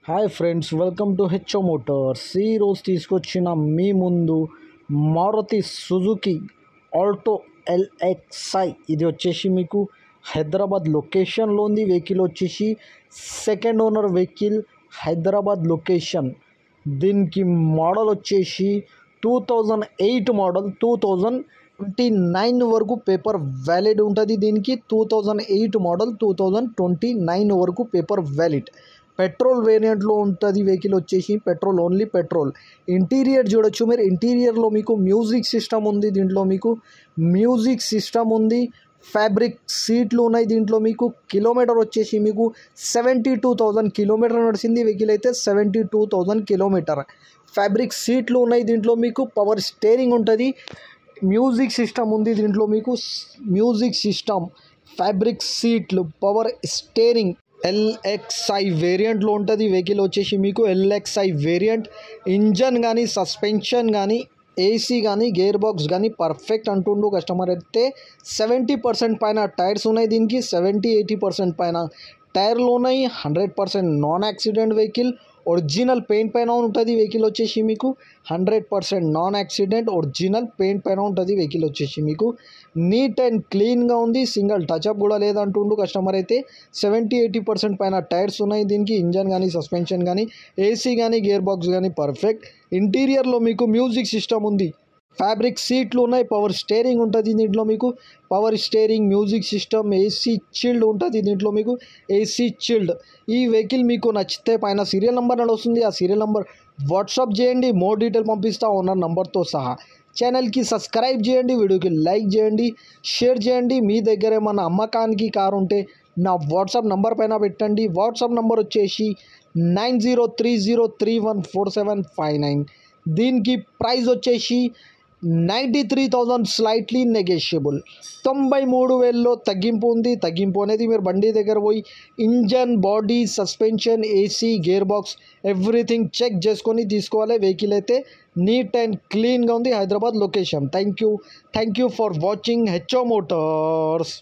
Hi friends, welcome to HO Motors. ఈరోజు తీసుకొచ్చిన మీ ముందు మారుతి సుజుకి ఆల్టో ఎల్ఎక్స్ఐ. ఇది వచ్చేసి మీకు హైదరాబాద్ లొకేషన్లో ఉంది. వెహికల్ వచ్చేసి second owner vehicle, Hyderabad location. దీనికి మోడల్ వచ్చేసి 2008 మోడల్. 2029 వరకు పేపర్ వ్యాలిడ్ ఉంటుంది. దీనికి 2008 మోడల్, 2029 వరకు పేపర్ వ్యాలిడ్. పెట్రోల్ వేరియంట్లో ఉంటుంది. వెహికల్ వచ్చేసి పెట్రోల్, ఓన్లీ పెట్రోల్. ఇంటీరియర్ చూడొచ్చు మీరు. ఇంటీరియర్లో మీకు మ్యూజిక్ సిస్టమ్ ఉంది. దీంట్లో మీకు మ్యూజిక్ సిస్టమ్ ఉంది. ఫ్యాబ్రిక్ సీట్లు ఉన్నాయి. దీంట్లో మీకు కిలోమీటర్ వచ్చేసి మీకు 72,000 కిలోమీటర్ నడిచింది. వెహికల్ అయితే 72,000 కిలోమీటర్. ఫ్యాబ్రిక్ సీట్లు ఉన్నాయి. దీంట్లో మీకు పవర్ స్టీరింగ్ ఉంటుంది. మ్యూజిక్ సిస్టమ్ ఉంది. దీంట్లో మీకు మ్యూజిక్ సిస్టమ్, ఫ్యాబ్రిక్ సీట్లు, పవర్ స్టీరింగ్. ఎల్ఎక్స్ఐ వేరియంట్లో ఉంటుంది. వెహికల్ వచ్చేసి మీకు ఎల్ఎక్స్ఐ వేరియంట్. ఇంజన్ కానీ, సస్పెన్షన్ కానీ, ఏసీ కానీ, గేర్ బాక్స్ కానీ పర్ఫెక్ట్ అంటుండు కస్టమర్. అయితే 70% పైన టైర్స్ ఉన్నాయి. దీనికి 70-80% పైన టైర్లు ఉన్నాయి. 100% non accident vehicle. Original paint పైన ఉంటుంది. వెహికల్ వచ్చేసి మీకు 100% నాన్ యాక్సిడెంట్ ఒరిజినల్ పెయింట్ పైన ఉంటుంది. వెహికల్ వచ్చేసి మీకు నీట్ అండ్ క్లీన్గా ఉంది. సింగిల్ టచ్అప్ కూడా లేదంటుండు కస్టమర్. అయితే 70-80% పైన టైర్స్ ఉన్నాయి. దీనికి ఇంజన్ కానీ, సస్పెన్షన్ కానీ, ఏసీ కానీ, గేర్ బాక్స్ కానీ పర్ఫెక్ట్. ఇంటీరియర్లో మీకు మ్యూజిక్ సిస్టమ్ ఉంది. ఫ్యాబ్రిక్ సీట్లు ఉన్నాయి. పవర్ స్టీరింగ్ ఉంటుంది. దీంట్లో మీకు power steering, music system, AC chilled ఉంటుంది. దీంట్లో మీకు ఏసీ చిల్డ్. ఈ వెహికల్ మీకు నచ్చితే పైన సీరియల్ నెంబర్ నడుస్తుంది. ఆ సీరియల్ నెంబర్ వాట్సాప్ చేయండి. మోర్ డీటెయిల్ పంపిస్తా ఓనర్ నెంబర్తో సహా. ఛానల్కి సబ్స్క్రైబ్ చేయండి, వీడియోకి లైక్ చేయండి, షేర్ చేయండి. మీ దగ్గర ఏమన్నా అమ్మకానికి కారు ఉంటే నా వాట్సాప్ నెంబర్ పైన పెట్టండి. వాట్సాప్ నెంబర్ వచ్చేసి 9030314759. దీనికి ప్రైస్ వచ్చేసి 93,000 స్లైట్లీ నెగోషియబుల్. 93,000లో తగ్గింపు ఉంది. తగ్గింపు అనేది మీరు బండి దగ్గర పోయి engine, body, suspension, AC, gear box everything check చేసుకొని తీసుకోవాలి. వెహికల్ అయితే నీట్ అండ్ క్లీన్గా ఉంది. Hyderabad location. Thank you for watching HO Motors.